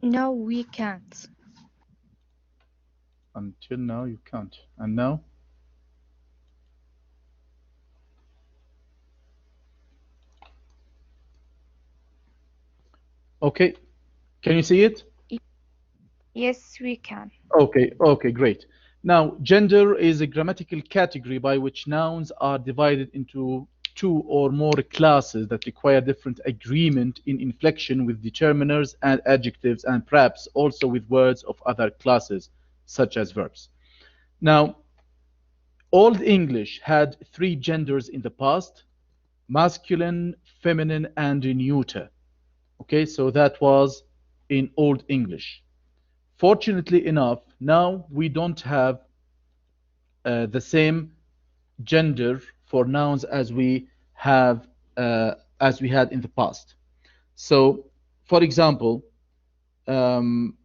No, we can't. Until now, you can't. And now? Okay. Can you see it? Y- Yes, we can. Okay, great. Now, gender is a grammatical category by which nouns are divided into two or more classes that require different agreement in inflection with determiners and adjectives, and perhaps also with words of other classes, such as verbs. Now, Old English had three genders in the past: masculine, feminine, and neuter. Okay, so that was in Old English. Fortunately enough, now we don't have the same gender for nouns have as we had in the past. So, for example, um,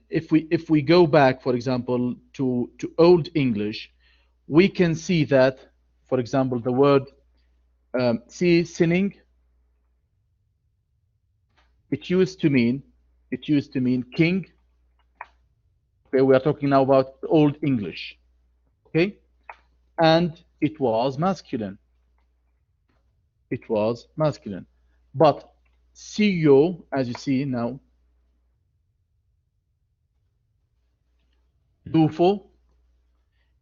if we go back, for example, to Old English, we can see that, for example, the word see sinning, it used to mean king. Okay, we are talking now about Old English. Okay, and it was masculine. It was masculine. But CEO, as you see now, Dufo,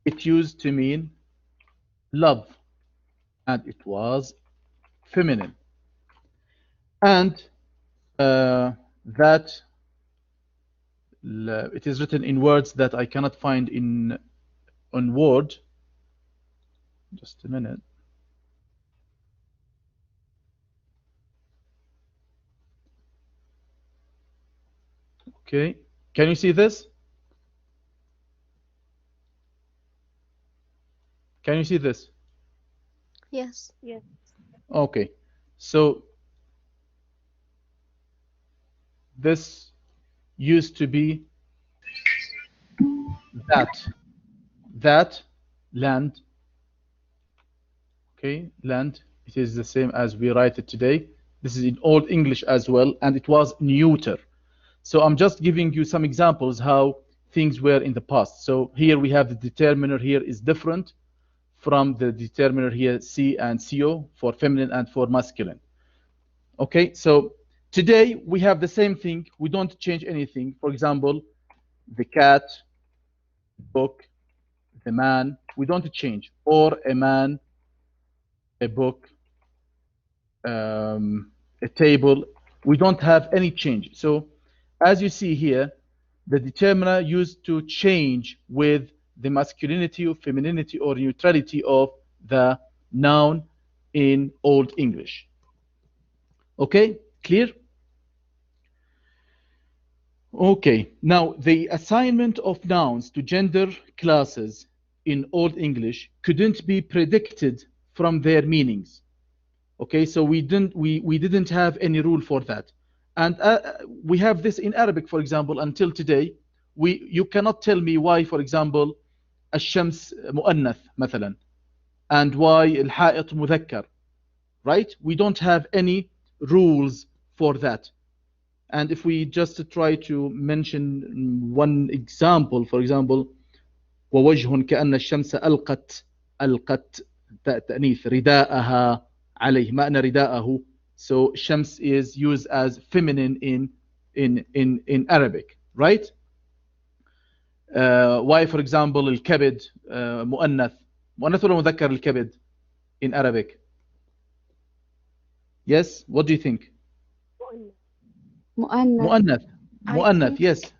it used to mean love, and it was feminine. And that it is written in words that I cannot find in on Word. Just a minute. Okay, can you see this? Can you see this? Yes. Yes. Okay, so this used to be that that land. Okay, land. It is the same as we write it today. This is in Old English as well, and it was neuter. So I'm just giving you some examples how things were in the past. So here we have the determiner here is different from the determiner here C and CO for feminine and for masculine. Okay, so today we have the same thing. We don't change anything. For example, the cat, book, the man, we don't change. Or a man, a book, a table. We don't have any change. So as you see here, the determiner used to change with the masculinity or femininity or neutrality of the noun in Old English. Okay, clear? Okay, now the assignment of nouns to gender classes in Old English couldn't be predicted from their meanings. Okay, so we didn't have any rule for that, and we have this in Arabic, for example, until today. You cannot tell me why, for example, الشمس مؤنث مثلا, and why الحائط مذكر, right? We don't have any rules for that. And if we just try to mention one example, for example, ووجه كأن الشمس ألقت تأنيث رداءها عليه معنى رداءه. So shams is used as feminine in Arabic, right? Why, for example, الكبد مؤنث ولا مذكر الكبد in Arabic? Yes, what do you think? مؤنث. مؤنث. I مؤنث, think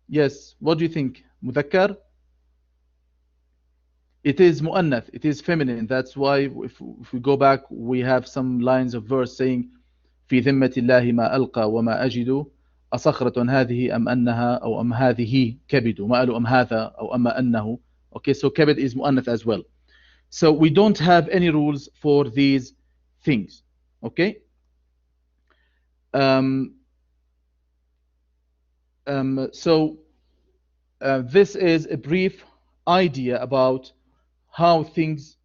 yes, what do you think? مذكر. It is مؤنث, it is feminine. That's why if we go back, we have some lines of verse saying في ذمة الله ما ألقى وما أجد أصخرة هذه أم أنها أو أم هذه كبد, ما قالوا أم هذا أو أما أنه. Okay, so كبد is مؤنث as well. So we don't have any rules for these things. Okay. So this is a brief idea about how things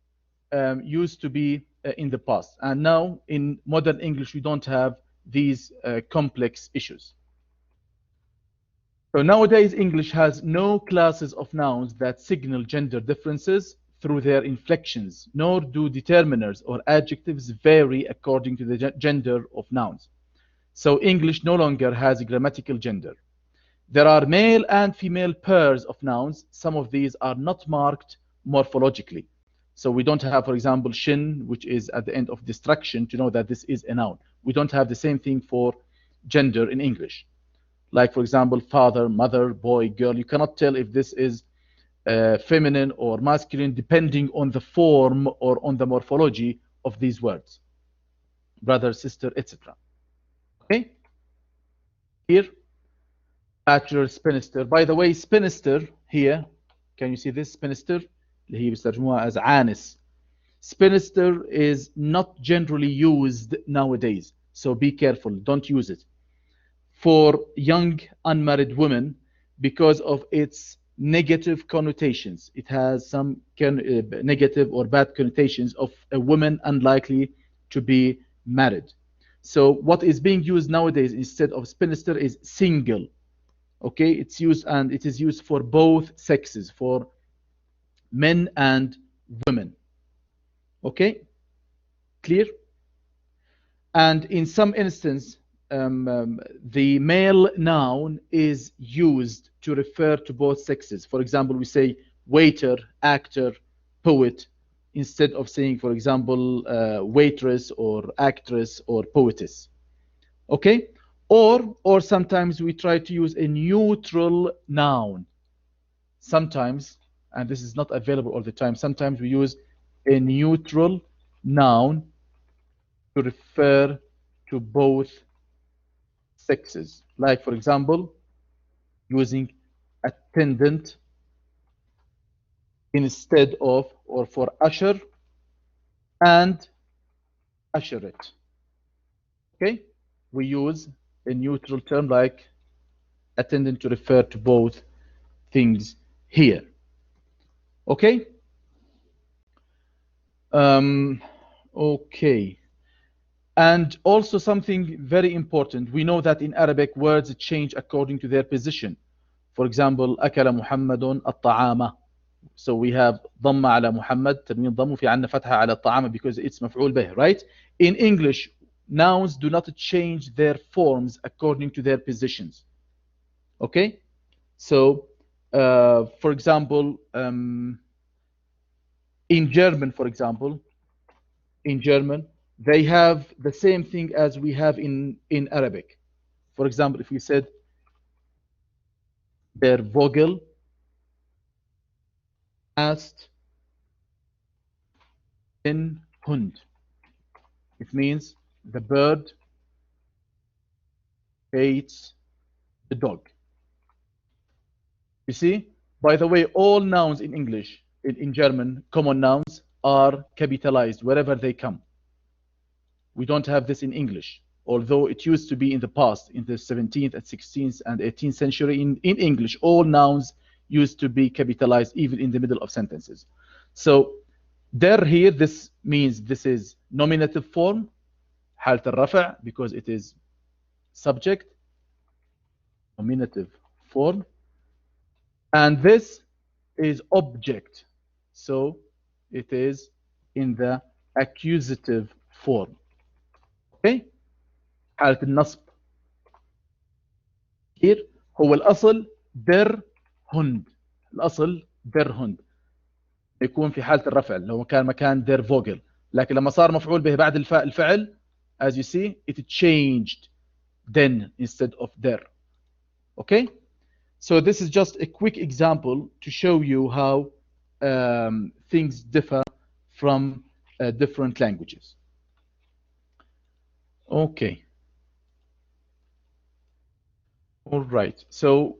used to be in the past. And now in modern English, we don't have these complex issues. So nowadays, English has no classes of nouns that signal gender differences through their inflections, nor do determiners or adjectives vary according to the gender of nouns. So English no longer has a grammatical gender. There are male and female pairs of nouns. Some of these are not marked morphologically. So we don't have, for example, shin, which is at the end of destruction, to know that this is a noun. We don't have the same thing for gender in English. Like, for example, father, mother, boy, girl. You cannot tell if this is feminine or masculine depending on the form or on the morphology of these words. Brother, sister, etc. Okay? Here, bachelor, spinster. By the way, spinster here, can you see this spinster? اللي هي بيسترجموها as عانس. Spinster is not generally used nowadays, so be careful, don't use it. For young unmarried women, because of its negative connotations. It has some negative or bad connotations of a woman unlikely to be married. So what is being used nowadays instead of spinster is single. Okay, it's used, and it is used for both sexes, for men and women. Okay, clear? And in some instances, the male noun is used to refer to both sexes. For example, we say waiter, actor, poet, instead of saying, for example, waitress or actress or poetess. Okay? Or sometimes we try to use a neutral noun. Sometimes, and this is not available all the time, sometimes we use a neutral noun to refer to both sexes. Like, for example, using attendant instead of, or for usher and usherette. Okay? We use a neutral term like attendant to refer to both things here. Okay? Okay. And also something very important. We know that in Arabic words change according to their position. For example, أكل محمد الطعام. So we have ضم على محمد, تنوين ضم, وفي عندنا فتحة على الطعام because it's مفعول به, right? In English, nouns do not change their forms according to their positions. Okay? So, for example, in German, for example, in German, they have the same thing as we have in Arabic. For example, if we said der Vogel asked den Hund, it means the bird hates the dog. You see? By the way, all nouns in English, in German, common nouns, are capitalized wherever they come. We don't have this in English, although it used to be in the past, in the 17th and 16th and 18th century. In English, all nouns used to be capitalized even in the middle of sentences. So there here, this means this is nominative form, حالة الرفع, because it is subject, nominative form. And this is object, so it is in the accusative form. Okay? حالة النصب. Here هو الأصل der Hund. الأصل der Hund. يكون في حالة الرفع لو كان مكان der Vogel. لكن لما صار مفعول به بعد الفعل, as you see, it changed den instead of der. Okay? So this is just a quick example to show you how things differ from different languages. Okay. All right. So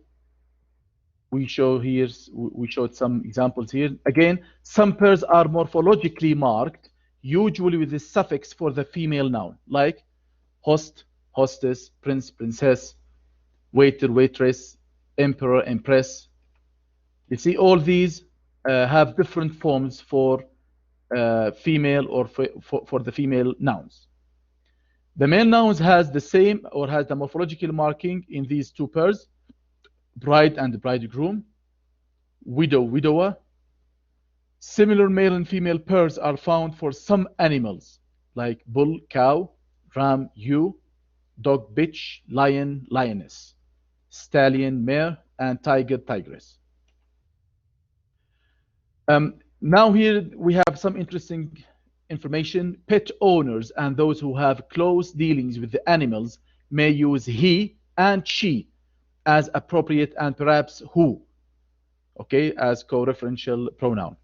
we showed some examples here. Again, some pairs are morphologically marked, usually with the suffix for the female noun, like host, hostess, prince, princess, waiter, waitress, emperor, empress. You see, all these have different forms for female or for the female nouns. The male nouns has the same or has the morphological marking in these two pairs, bride and bridegroom, widow, widower. Similar male and female pairs are found for some animals, like bull, cow, ram, ewe, dog, bitch, lion, lioness, stallion, mare, and tiger, tigress. Now here we have some interesting information. Pet owners and those who have close dealings with the animals may use he and she as appropriate and perhaps who, okay, as co-referential pronoun,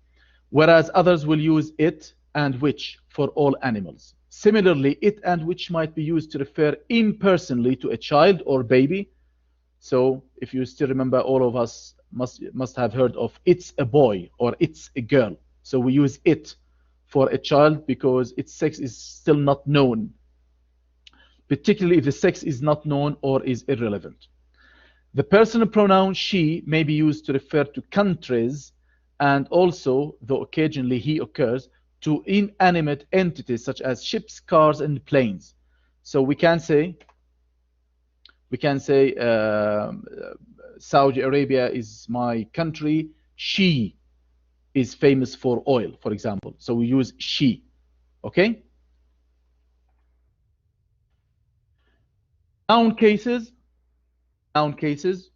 whereas others will use it and which for all animals. Similarly, it and which might be used to refer impersonally to a child or baby. So if you still remember, all of us must have heard of it's a boy or it's a girl. So we use it for a child because its sex is still not known, particularly if the sex is not known or is irrelevant. The personal pronoun she may be used to refer to countries and also, though occasionally he occurs, to inanimate entities such as ships, cars, and planes. So we can say Saudi Arabia is my country. She is famous for oil, for example. So we use she. Okay? Noun cases. Noun cases.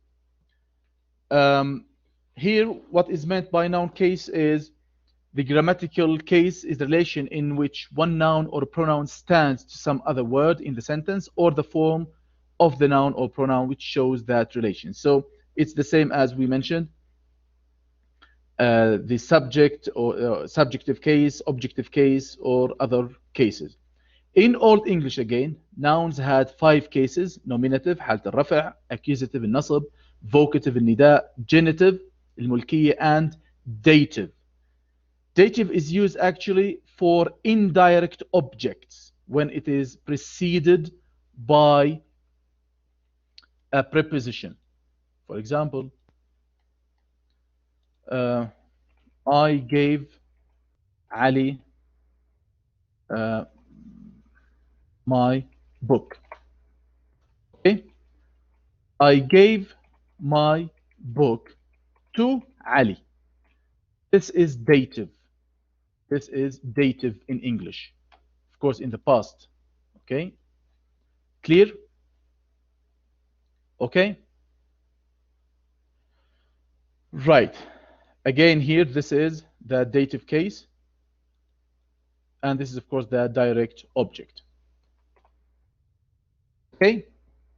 Here, what is meant by noun case is the grammatical case is the relation in which one noun or pronoun stands to some other word in the sentence or the form of the noun or pronoun which shows that relation. So it's the same as we mentioned, the subject or subjective case, objective case, or other cases. In Old English again, nouns had 5 cases: nominative حالة الرفع, accusative النصب, vocative النداء, genitive الملكية, and dative. Dative is used actually for indirect objects when it is preceded by a preposition. For example, I gave Ali my book. Okay? I gave my book to Ali. This is dative. This is dative in English. Of course, in the past. Okay? Clear? Okay? Right. Again, here, this is the dative case. And this is, of course, the direct object. Okay?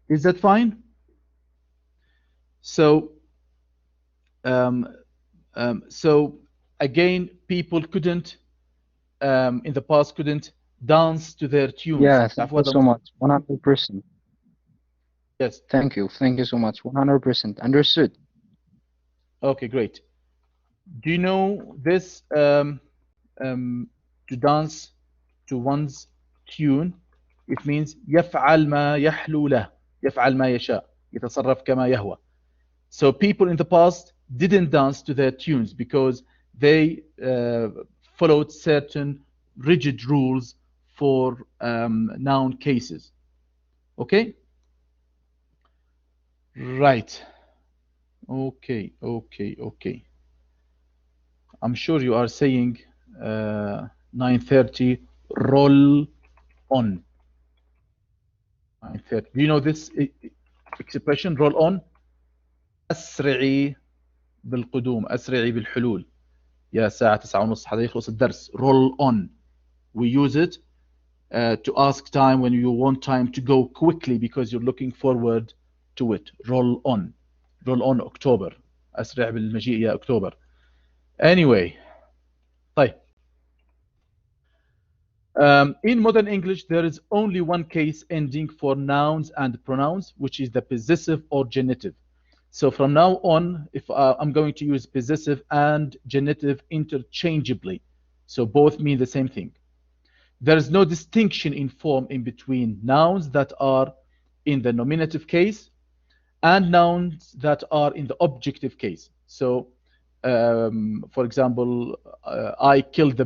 Is that fine? So, again, people couldn't, in the past, couldn't dance to their tunes. Yeah, thank you so much. 100%. Yes. Thank you so much. 100%. Understood. Okay, great. Do you know this, to dance to one's tune? It means يفعل ما يحلو له, يفعل ما يشاء, يتصرف كما يهوى. So people in the past didn't dance to their tunes because they followed certain rigid rules for noun cases. Okay? Right. Okay. I'm sure you are saying 9:30 roll on. 9:30. Do you know this expression, roll on? أسرعي بالقدوم، أسرعي بالحلول. يا ساعة 9:30 هذا يخلص الدرس. Roll on. We use it to ask time when you want time to go quickly because you're looking forward to it. Roll on. Roll on October. أسرع بالمجيء يا أكتوبر. Anyway. طيب. In modern English, there is only one case ending for nouns and pronouns, which is the possessive or genitive. So from now on, if I'm going to use possessive and genitive interchangeably, so both mean the same thing. There is no distinction in form in between nouns that are in the nominative case and nouns that are in the objective case. So, for example, I killed the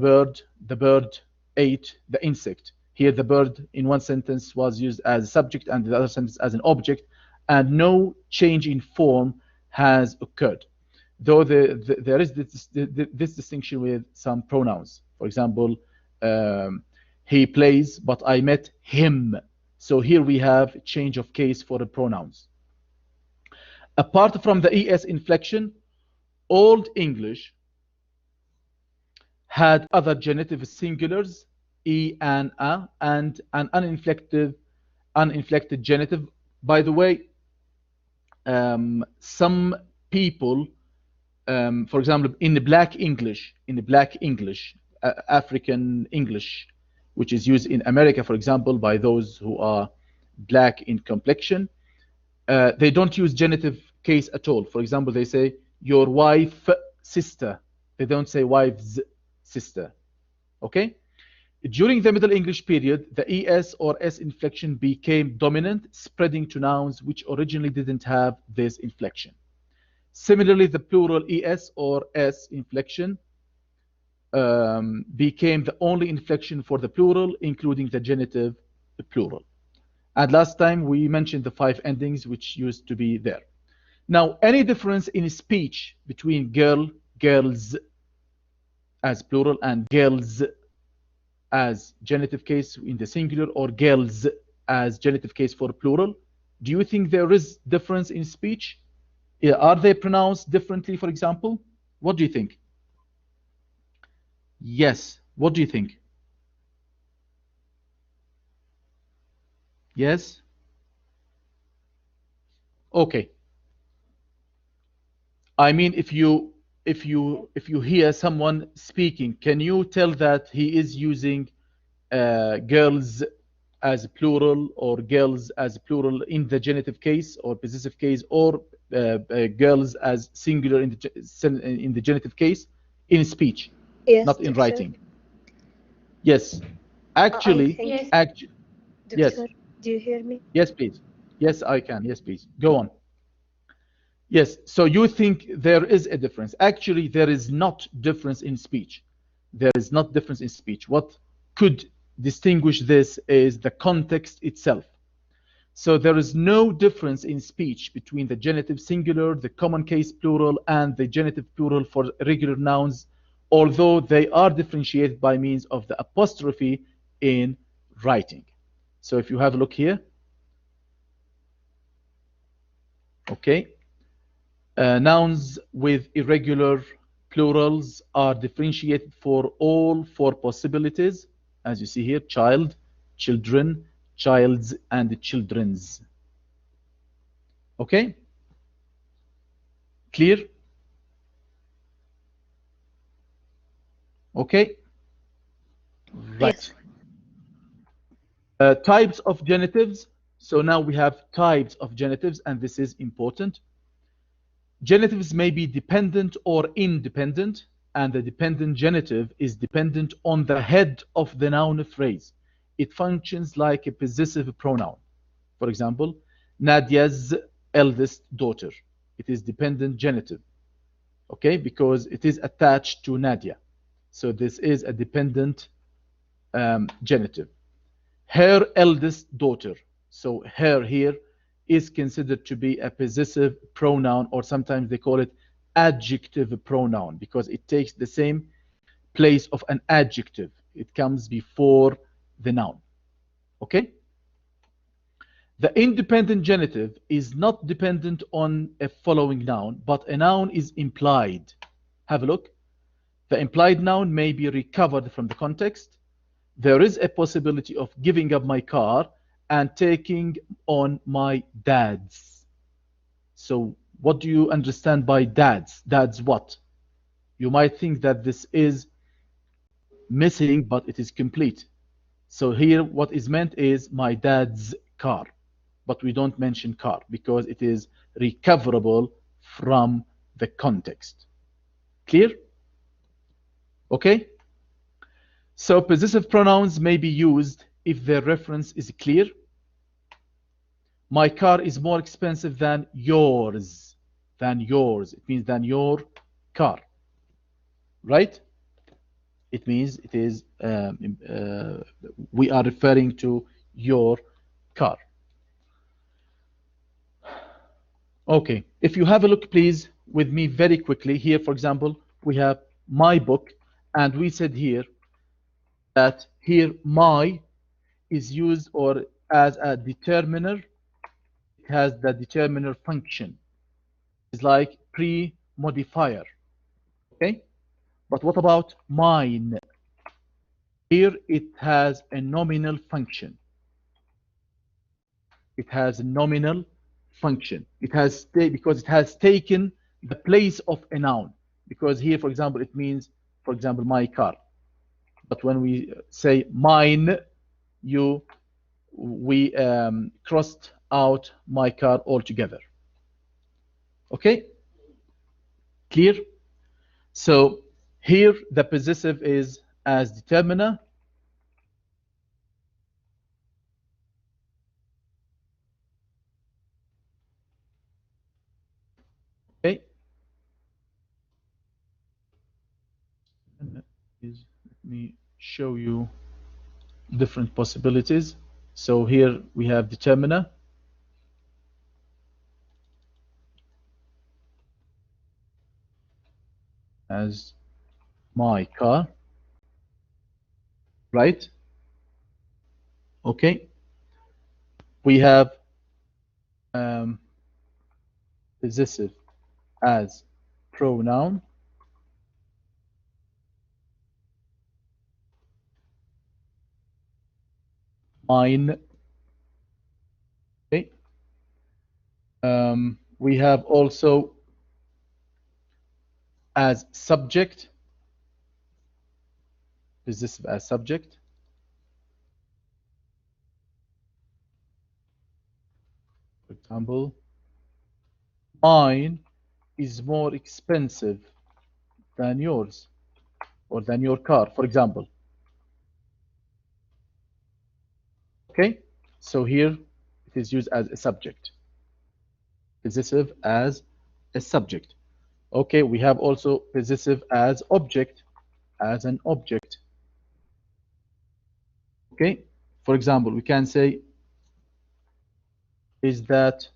bird ate the insect. Here, the bird in one sentence was used as a subject and the other sentence as an object, and no change in form has occurred. Though there is this distinction with some pronouns. For example, he plays, but I met him. So here we have change of case for the pronouns. Apart from the es inflection, Old English had other genitive singulars, e and a, and an uninflected genitive. By the way, some people, for example, in the Black English, African English, which is used in America, for example, by those who are black in complexion, they don't use genitive case at all. For example, they say your wife sister. They don't say wife's sister. Okay? During the Middle English period, the es or s inflection became dominant, spreading to nouns which originally didn't have this inflection. Similarly, the plural es or s inflection became the only inflection for the plural, including the genitive plural. And last time we mentioned the 5 endings which used to be there. Now, any difference in speech between girl, girls as plural and girls as genitive case in the singular, or girls as genitive case for plural, do you think there is difference in speech? Are they pronounced differently, for example? What do you think? Yes. What do you think? Yes? Okay. I mean, if you hear someone speaking, can you tell that he is using girls as plural or girls as plural in the genitive case or possessive case, or girls as singular in the genitive case in speech, Yes, not in doctor. writing? Yes. I Actually, think, Yes, yes. doctor, do you hear me? Yes, please. Yes, I can. Yes, please. Go on. Yes, so you think there is a difference. Actually, there is not difference in speech. There is not difference in speech. What could distinguish this is the context itself. So there is no difference in speech between the genitive singular, the common case plural, and the genitive plural for regular nouns, although they are differentiated by means of the apostrophe in writing. So if you have a look here, okay. Nouns with irregular plurals are differentiated for all 4 possibilities, as you see here: child, children, child's, and children's. Okay? Clear? Okay? Right. Yes. Types of genitives. So now we have types of genitives, and this is important. Genitives may be dependent or independent, and the dependent genitive is dependent on the head of the noun phrase. It functions like a possessive pronoun. For example, Nadia's eldest daughter. It is dependent genitive, okay, because it is attached to Nadia. So this is a dependent genitive. Her eldest daughter. So her here is considered to be a possessive pronoun, or sometimes they call it adjective pronoun, because it takes the same place of an adjective. It comes before the noun. Okay? The independent genitive is not dependent on a following noun, but a noun is implied. Have a look. The implied noun may be recovered from the context. There is a possibility of giving up my car and taking on my dad's. So what do you understand by dad's? Dad's what? You might think that this is missing, but it is complete. So here what is meant is my dad's car. But we don't mention car because it is recoverable from the context. Clear? Okay? So possessive pronouns may be used if their reference is clear. My car is more expensive than yours. Than yours. It means than your car. Right? It means it is we are referring to your car. Okay, if you have a look, please, with me very quickly. Here, for example, we have my book, and we said here that here my is used or as a determiner. It has the determiner function. It's like pre-modifier. Okay, but what about mine? Here it has a nominal function. It has a nominal function. It has because it has taken the place of a noun. Because here, for example, it means, for example, my car. But when we say mine, we crossed out my car altogether. Okay, clear? So here the possessive is as determiner. Okay. Let me show you different possibilities. So here we have determiner as my car, right? Okay. We have possessive as pronoun. Mine. Okay. We have also as subject, possessive as subject. For example, mine is more expensive than yours or than your car, for example. Okay, so here it is used as a subject, possessive as a subject. Okay, we have also possessive as object, as an object. Okay, for example, we can say, is that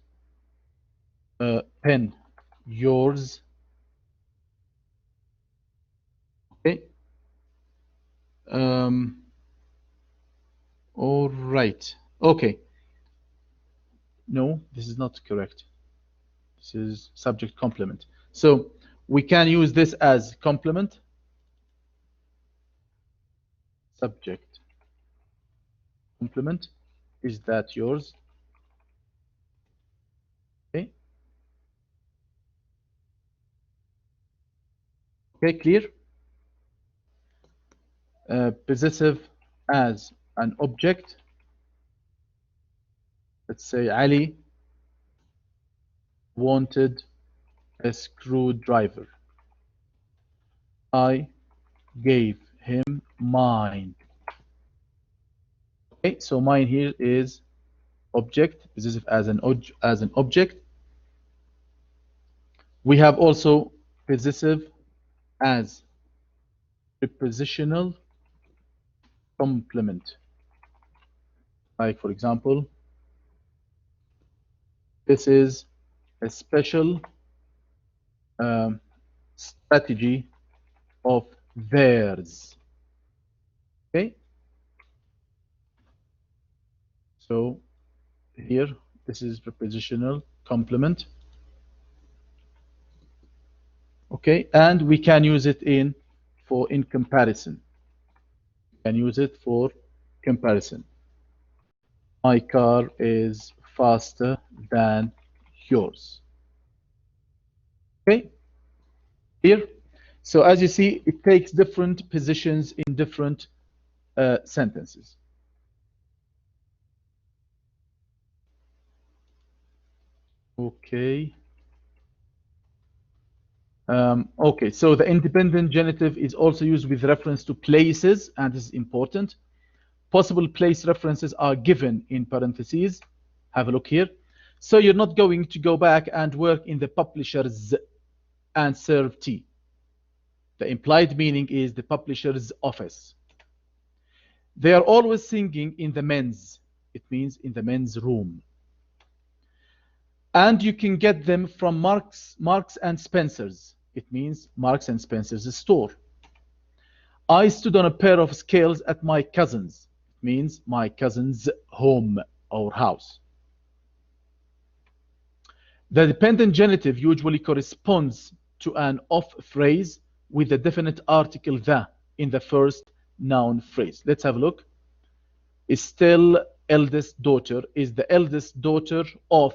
pen yours? Okay. All right. Okay. No, this is not correct. This is subject complement. So we can use this as complement. Subject complement. Is that yours? Okay. Okay, clear? Possessive as an object. Let's say Ali wanted a screwdriver. I gave him mine. Okay, so mine here is object, possessive as an object. We have also possessive as prepositional complement. Like, for example, this is a special strategy of theirs. Okay, so here this is prepositional complement. Okay, and we can use it in comparison. We can use it for comparison. My car is faster than yours. Okay, here. So as you see, it takes different positions in different sentences. Okay. Okay, so the independent genitive is also used with reference to places, and this is important. Possible place references are given in parentheses. Have a look here. So you're not going to go back and work in the publishers and serve tea. The implied meaning is the publisher's office. They are always singing in the men's. It means in the men's room. And you can get them from Marks and Spencer's. It means Marks and Spencer's store. I stood on a pair of scales at my cousin's. It means my cousin's home or house. The dependent genitive usually corresponds to an of phrase with the definite article the in the first noun phrase. Let's have a look. Estelle, eldest daughter, is the eldest daughter of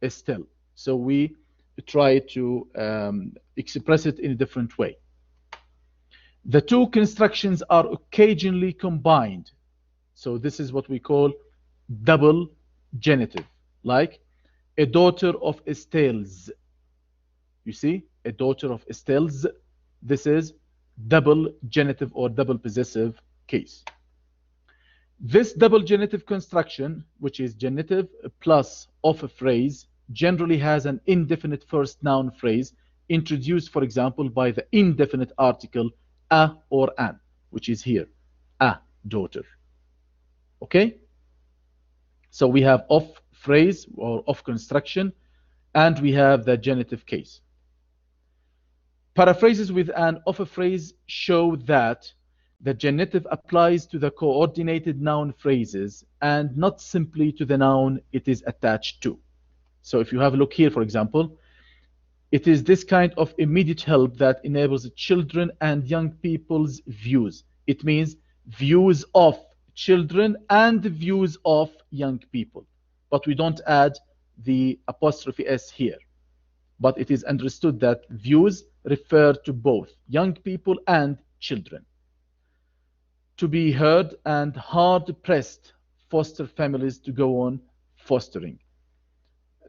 Estelle. So we try to express it in a different way. The two constructions are occasionally combined. So this is what we call double genitive, like a daughter of Estelle's. You see, a daughter of Estelle's. This is double genitive or double possessive case. This double genitive construction, which is genitive plus of a phrase, generally has an indefinite first noun phrase introduced, for example, by the indefinite article a or an, which is here, a daughter. Okay? So we have of phrase or of construction, and we have the genitive case. Paraphrases with an of a phrase show that the genitive applies to the coordinated noun phrases and not simply to the noun it is attached to. So if you have a look here, for example, it is this kind of immediate help that enables children and young people's views. It means views of children and views of young people. But we don't add the apostrophe S here. But it is understood that views refer to both young people and children. To be heard and hard-pressed foster families to go on fostering.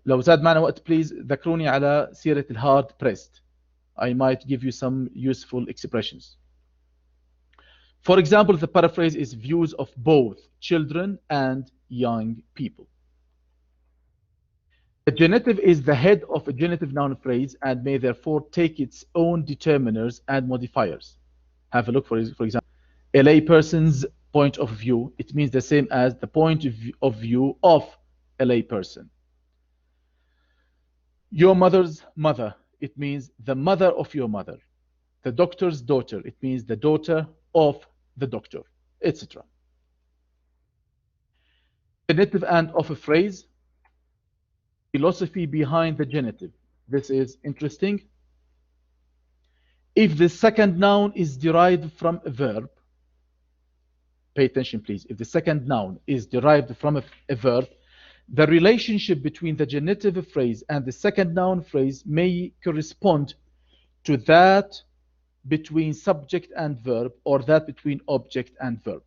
لو زاد معنا وقت please ذكروني على سيرة الهارد pressed. I might give you some useful expressions. For example, the paraphrase is views of both children and young people. The genitive is the head of a genitive noun phrase and may therefore take its own determiners and modifiers. Have a look, for example, a lay person's point of view. It means the same as the point of view of a lay person. Your mother's mother. It means the mother of your mother. The doctor's daughter. It means the daughter of the doctor, etc. Genitive and of a phrase. Philosophy behind the genitive. This is interesting. If the second noun is derived from a verb, pay attention please. If the second noun is derived from a verb, the relationship between the genitive phrase and the second noun phrase may correspond to that between subject and verb or that between object and verb.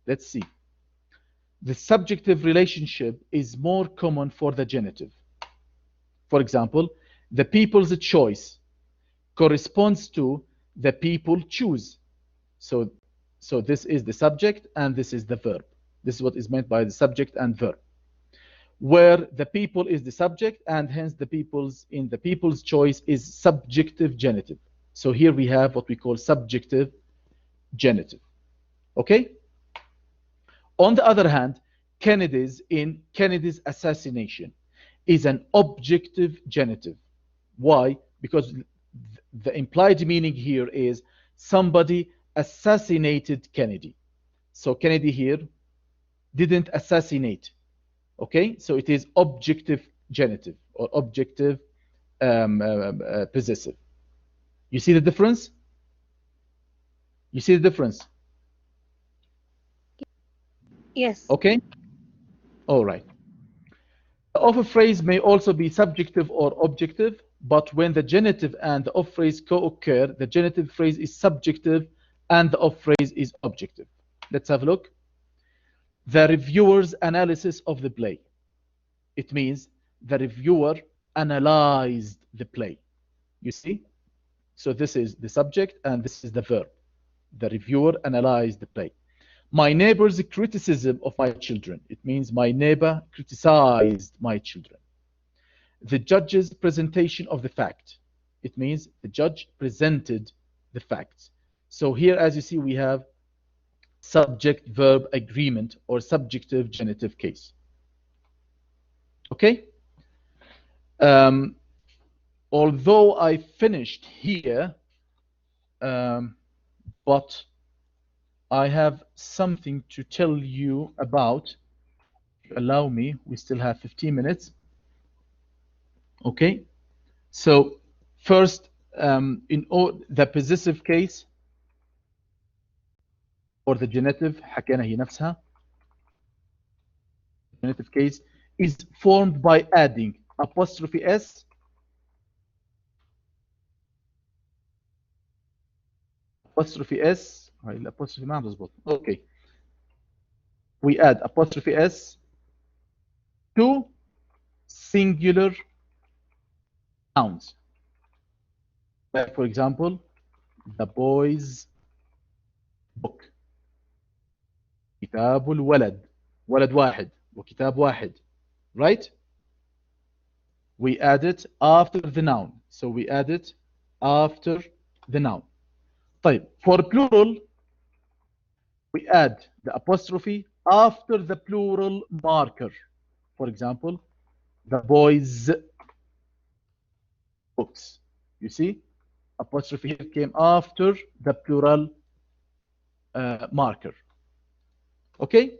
Let's see. The subjective relationship is more common for the genitive. For example, the people's choice corresponds to the people choose. So this is the subject and this is the verb. This is what is meant by the subject and verb. Where the people is the subject and hence the people's choice is subjective genitive. So here we have what we call subjective genitive. Okay? On the other hand, Kennedy's assassination is an objective genitive. Why? Because the implied meaning here is somebody assassinated Kennedy. So Kennedy here didn't assassinate. Okay, so it is objective genitive or objective possessive. You see the difference? You see the difference? Yes. Okay? All right. The of phrase may also be subjective or objective, but when the genitive and the of phrase co-occur, the genitive phrase is subjective and the of phrase is objective. Let's have a look. The reviewer's analysis of the play. It means the reviewer analyzed the play. You see? So this is the subject and this is the verb. The reviewer analyzed the play. My neighbor's criticism of my children. It means my neighbor criticized my children. The judge's presentation of the fact. It means the judge presented the facts. So here, as you see, we have subject-verb agreement or subjective genitive case. Okay? Although I finished here, but I have something to tell you about. Allow me, we still have 15 minutes. Okay? So first, in all the possessive case or the genitive, حكينا هي نفسها. Genitive case is formed by adding apostrophe s هاي الابostrophe ما عم تزبط. Okay. We add apostrophe s to singular nouns. Like for example, the boy's book. كتاب الولد. ولد واحد وكتاب واحد. Right? We add it after the noun. So we add it after the noun. طيب, for plural, we add the apostrophe after the plural marker. For example, the boys' books. You see, apostrophe here came after the plural marker. Okay?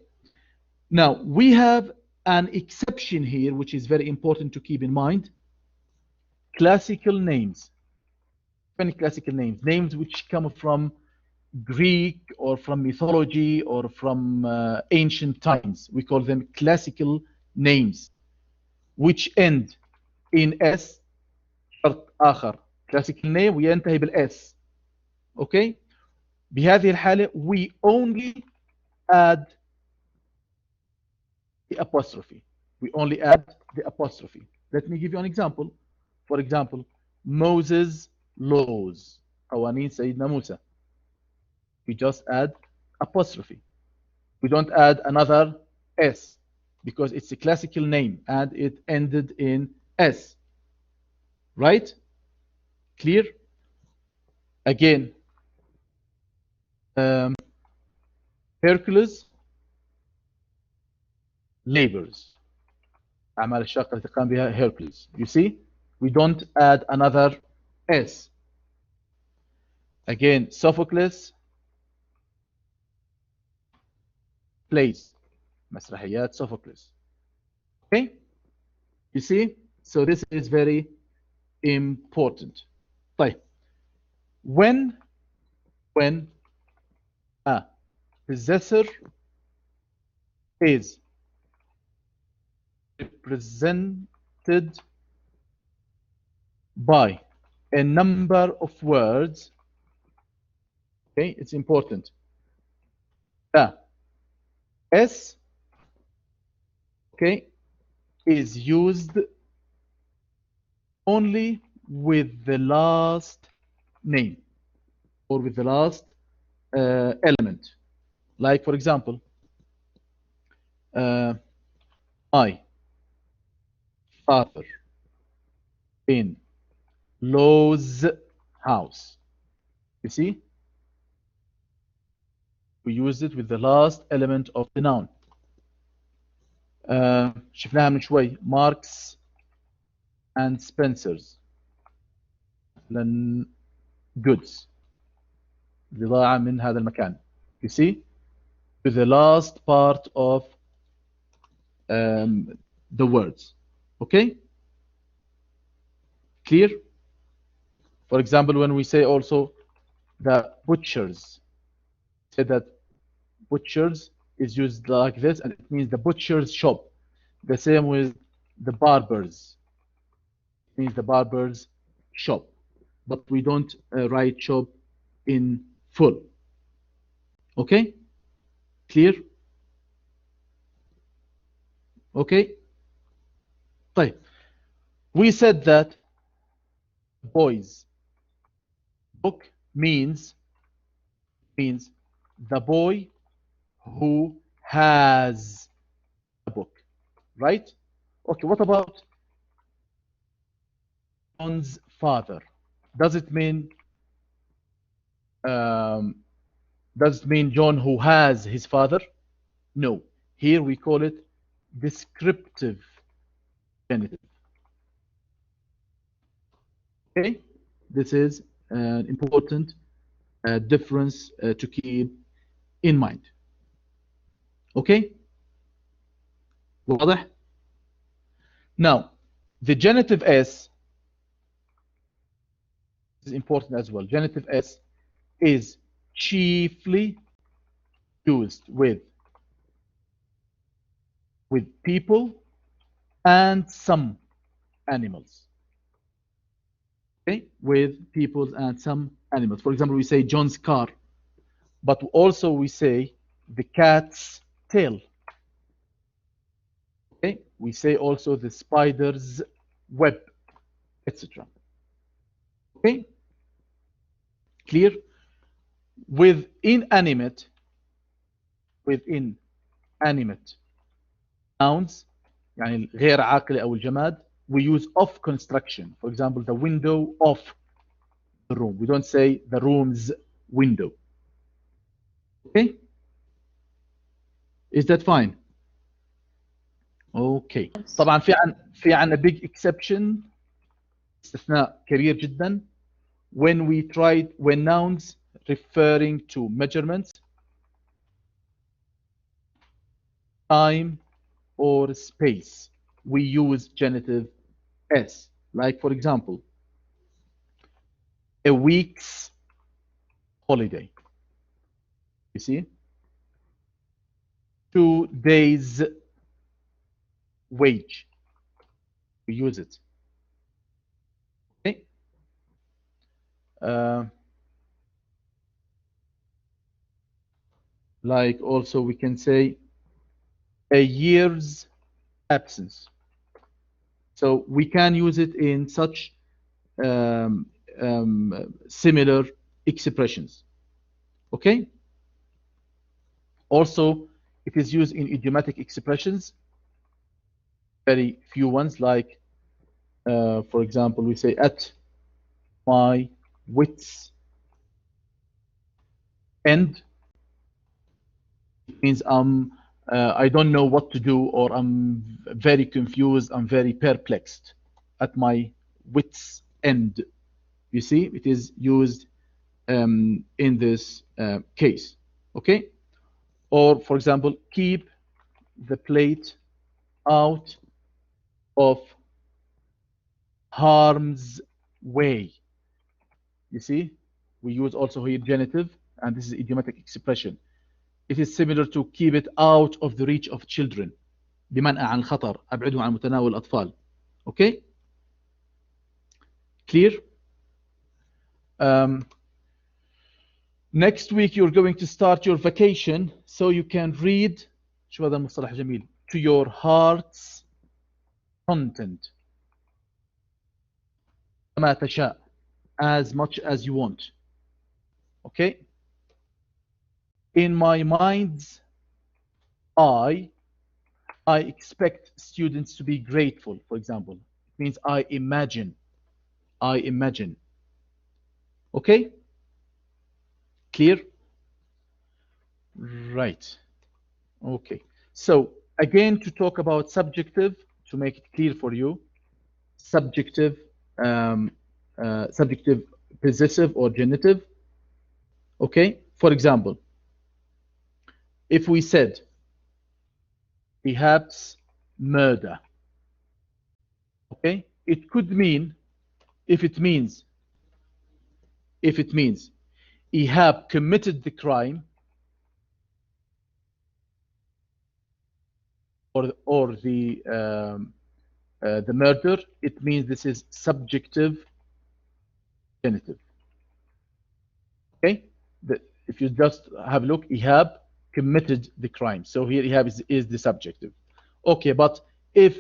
Now, we have an exception here, which is very important to keep in mind. Classical names. Many classical names. Names which come from Greek or from mythology or from ancient times. We call them classical names, which end in S. شرط آخر. Classical name وينتهي بالS. Okay? بهذه الحالة we only add the apostrophe. We only add the apostrophe. Let me give you an example. For example, Moses' laws. قوانين سيدنا موسى. We just add apostrophe. We don't add another S because it's a classical name and it ended in S. Right? Clear? Again, Hercules labors. أعمال الشاقة التي قام بها Hercules. You see? We don't add another S. Again, Sophocles plays. مسرحيات Sophocles. Okay? You see? So this is very important. طيب. When a possessor is represented by a number of words, okay, it's important. S, okay, is used only with the last name or with the last element. Like, for example, my father in Low's house. You see? We use it with the last element of the noun. شفناها من شوي. Marks and Spencer's. مثلا goods. بضاعة من هذا المكان. You see? With the last part of the words. Okay? Clear? For example, when we say also the butchers, say that butchers is used like this, and it means the butcher's shop. The same with the barbers. It means the barber's shop. But we don't write shop in full. Okay? Clear? Okay? طيب. We said that boys book means the boy who has a book, right? Okay, what about John's father? Does it mean Um, does it mean John who has his father? No. Here we call it descriptive genitive. Okay? This is an important difference to keep in mind. Okay? واضح? Now, the genitive S is important as well. Genitive S is chiefly used with people and some animals. Okay? With people and some animals. For example, we say John's car, but also we say the cat's tail. Okay? We say also the spider's web, etc. Okay? Clear? With inanimate nouns يعني غير عاقلة أو الجماد, we use of construction. For example, the window of the room. We don't say the room's window. Okay? Is that fine? Okay. طبعا في عنا big exception, استثناء كبير جدا, when nouns referring to measurements, time or space, we use genitive S. Like, for example, a week's holiday. You see? 2 days wage. We use it. Okay? Like also we can say a year's absence. So we can use it in such similar expressions. Okay? Also, it is used in idiomatic expressions, very few ones, like, for example, we say at my wits end. It means I don't know what to do, or I'm very confused, I'm very perplexed. At my wits end. You see, it is used in this case. Okay? Or, for example, keep the plate out of harm's way. You see, we use also here genitive, and this is idiomatic expression. It is similar to keep it out of the reach of children. بمنع عن الخطر، أبعده عن متناول الأطفال. Okay? Clear? Next week you're going to start your vacation, so you can read شو هذا المصطلح جميل to your heart's content كما تشاء, as much as you want. Okay? In my mind's eye, I expect students to be grateful, for example. It means I imagine. Okay? Clear? Right. Okay. So again, to talk about subjective, to make it clear for you, subjective, subjective possessive or genitive. Okay? For example, if we said perhaps murder, okay, it could mean, if it means Ihab committed the crime, or the murder, it means this is subjective genitive. Okay, if you just have a look, Ihab committed the crime, so here Ihab is the subjective. Okay, but if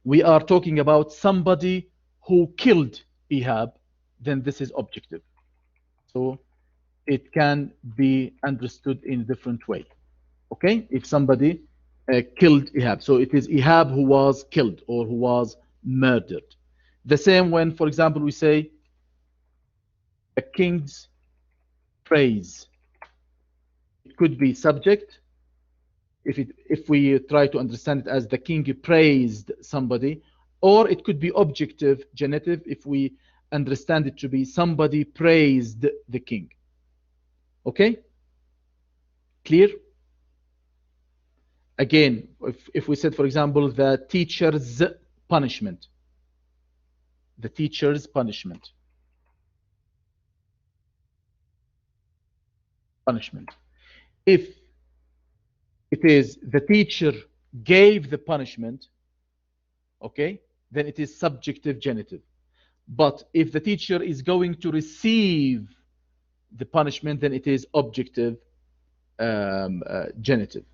we are talking about somebody who killed Ihab, then this is objective. So it can be understood in a different way. Okay, if somebody killed Ihab, so it is Ihab who was killed or who was murdered. The same when, for example, we say a king's praise. It could be subject, if we try to understand it as the king praised somebody, or it could be objective genitive if we understand it to be somebody praised the king. Okay? Clear? Again, if we said, for example, the teacher's punishment. The teacher's punishment. Punishment. If it is the teacher gave the punishment, okay, then it is subjective genitive. But if the teacher is going to receive the punishment, then it is objective genitive.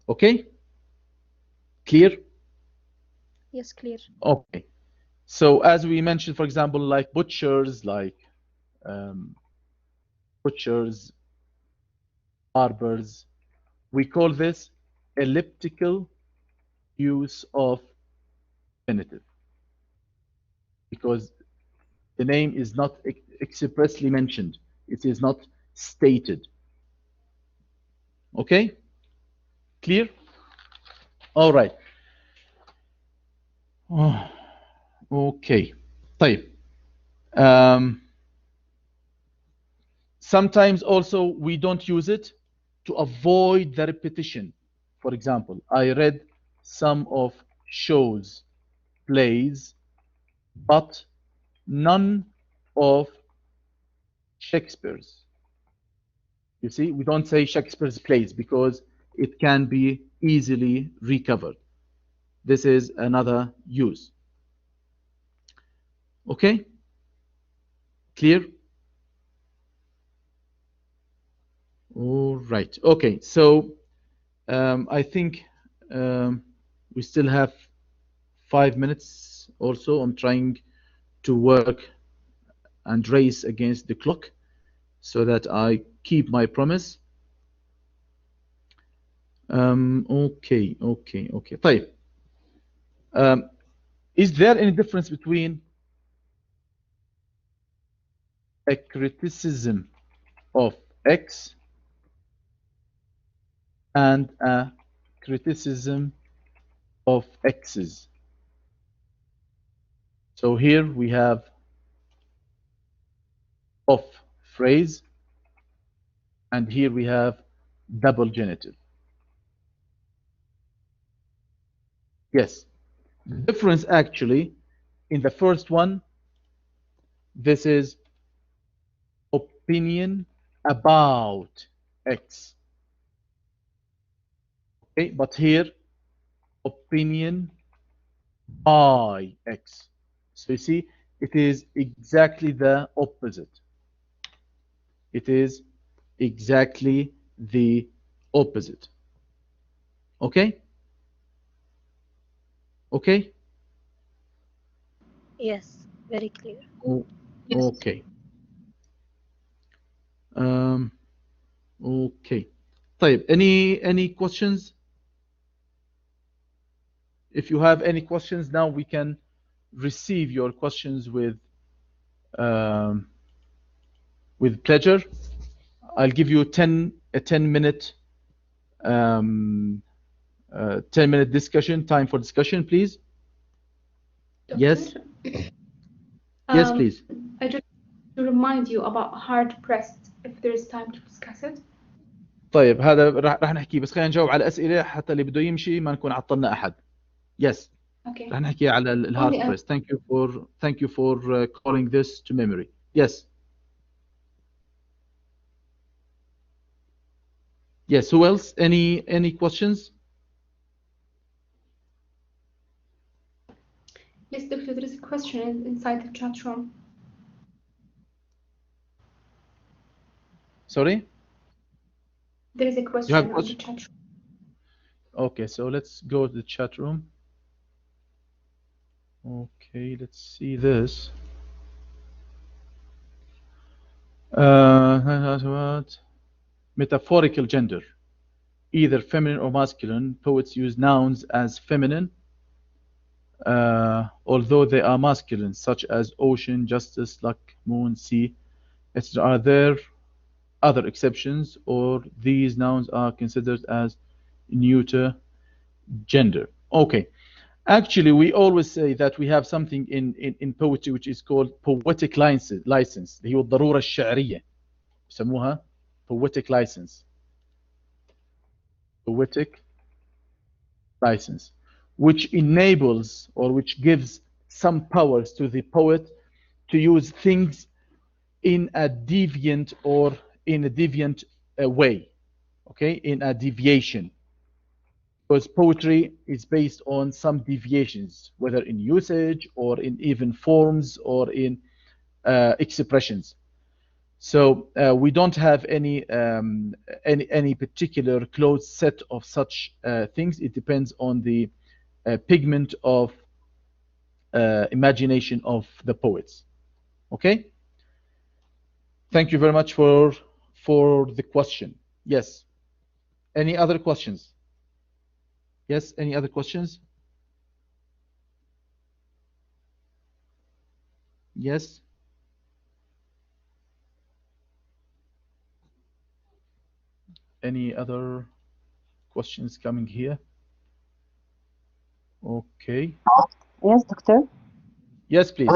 Okay? Clear? Yes, clear. Okay. So as we mentioned, for example, like butchers, butchers, barbers, we call this elliptical use of genitive because the name is not expressly mentioned. It is not stated. Okay? Clear? All right. Okay. طيب. Sometimes also we don't use it to avoid the repetition. For example, I read some of shows, plays, but none of Shakespeare's. You see, we don't say Shakespeare's plays because it can be easily recovered. This is another use. Okay? Clear? All right. Okay, so I think we still have 5 minutes or so. I'm trying to work and race against the clock so that I keep my promise. Okay. طيب. Is there any difference between a criticism of X and a criticism of X's? So here we have of phrase, and here we have double genitive. Yes. The difference actually in the first one, this is opinion about X. Okay, but here opinion by X. So you see, it is exactly the opposite. It is exactly the opposite. Okay? Okay? Yes, very clear. Oh, Yes. okay. Okay. طيب, any questions? If you have any questions now, we can receive your questions with pleasure. I'll give you a 10-minute 10-minute discussion, time for discussion, please. Doctor? Yes? Yes, please. I just to remind you about hard pressed if there is time to discuss it. طيب هذا راح نحكي بس خلينا نجاوب على أسئلة حتى اللي بده يمشي ما نكون عطلنا أحد. Yes. Okay. راح نحكي على الهارد بريس. Thank you for calling this to memory. Yes. Yes, who else? Any questions? Yes, Doctor, there is a question inside the chat room. Sorry? There is a question on the question? chat room. Okay, so let's go to the chat room. Okay, let's see this. What? Metaphorical gender, either feminine or masculine. Poets use nouns as feminine, although they are masculine, such as ocean, justice, luck, moon, sea, etc. Are there other exceptions, or these nouns are considered as neuter gender. Okay. Actually, we always say that we have something in poetry which is called poetic license. اللي هو الضرورة الشعرية. يسموها poetic license. Poetic license, which enables or which gives some powers to the poet to use things in a deviant or in a deviant way, okay, in a deviation. Because poetry is based on some deviations, whether in usage or in even forms or in expressions. So we don't have any particular closed set of such things. It depends on the pigment of imagination of the poets. Okay. Thank you very much for the question. Yes. Any other questions? Yes. Any other questions? Yes. Any other questions coming here? Okay. Yes, doctor. Yes, please.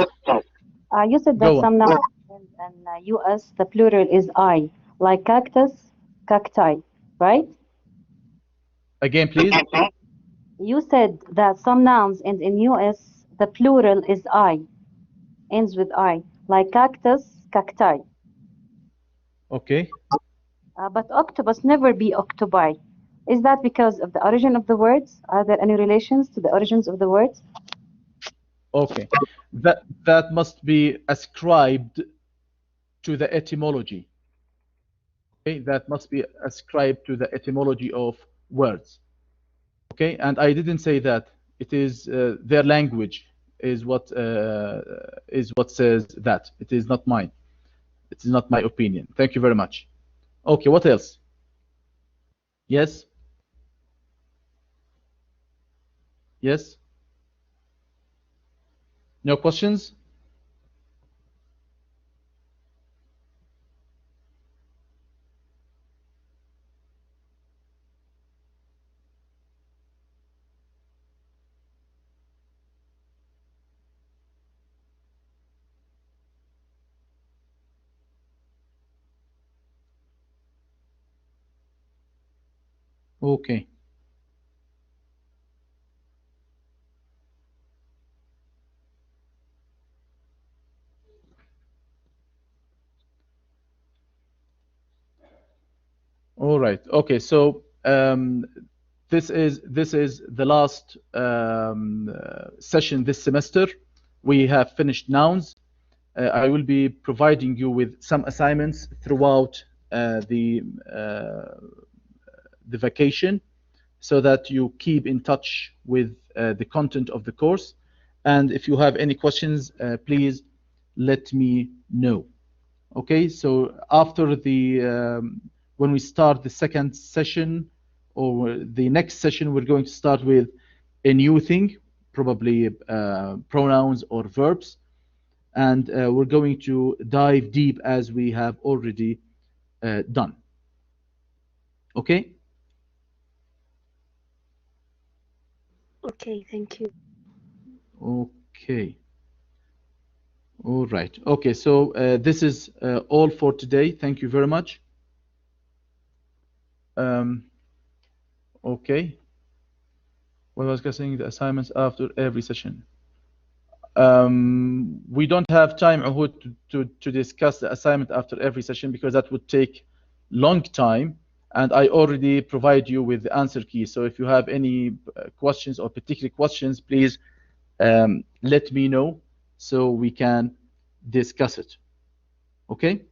You said that Go on. some nouns in US the plural is I, like cactus, cacti, right? Again, please. You said that some nouns in US the plural is I, ends with I, like cactus, cacti. Okay. But octopus never be octopi. Is that because of the origin of the words? Are there any relations to the origins of the words? Okay. That must be ascribed to the etymology. Okay, that must be ascribed to the etymology of words. Okay, and I didn't say that. It is their language is what says that. It is not mine. It is not my opinion. Thank you very much. Okay, what else? Yes. Yes. No questions? Okay. All right. Okay. So this is the last session this semester. We have finished nouns. I will be providing you with some assignments throughout the vacation, so that you keep in touch with the content of the course. And if you have any questions, please let me know. Okay, so after the when we start the second session or the next session, we're going to start with a new thing, probably pronouns or verbs, and we're going to dive deep as we have already done. Okay. Okay, thank you. Okay. All right. Okay, so this is all for today. Thank you very much. Okay. What was discussing the assignments after every session. We don't have time, Ahud, to discuss the assignment after every session because that would take long time, and I already provide you with the answer key. So if you have any questions or particular questions, please let me know so we can discuss it. Okay?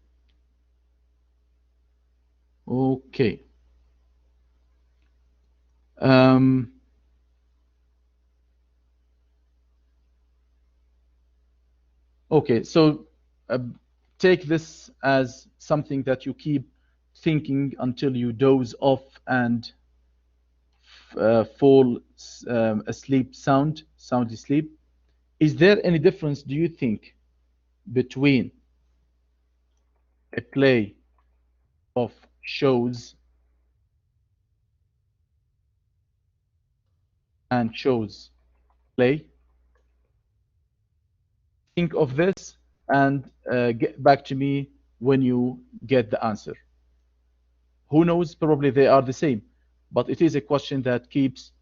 Okay. Okay, so take this as something that you keep thinking until you doze off and fall asleep, sound asleep. Is there any difference, do you think, between a play of shows and shows play. Think of this and get back to me when you get the answer. Who knows? Probably they are the same, but it is a question that keeps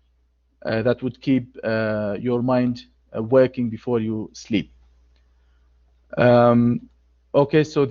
that would keep your mind working before you sleep. Okay, so this